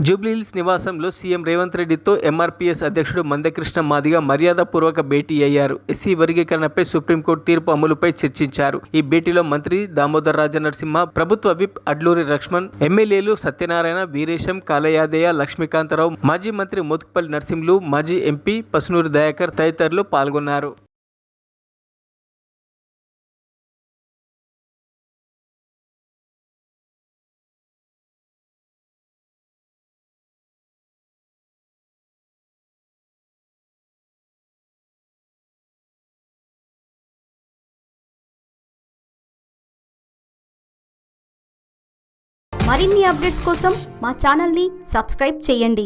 జూబ్లీహిల్స్ నివాసంలో సీఎం రేవంత్ రెడ్డితో ఎంఆర్పీఎస్ అధ్యక్షుడు మందకృష్ణ మాదిగ మర్యాదపూర్వక భేటీ అయ్యారు. ఎస్సీ వర్గీకరణపై సుప్రీంకోర్టు తీర్పు అమలుపై చర్చించారు. ఈ భేటీలో మంత్రి దామోదర్ రాజనరసింహ, ప్రభుత్వ విప్ అడ్లూరి లక్ష్మణ్, ఎమ్మెల్యేలు సత్యనారాయణ, వీరేశం, కాలయాదయ్య, లక్ష్మీకాంతరావు, మాజీ మంత్రి మోత్కుపల్లి నర్సింహులు, మాజీ ఎంపీ పసునూరి దయాకర్ తదితరులు పాల్గొన్నారు. మరిన్ని అప్డేట్స్ కోసం మా ఛానల్ని సబ్స్క్రైబ్ చేయండి.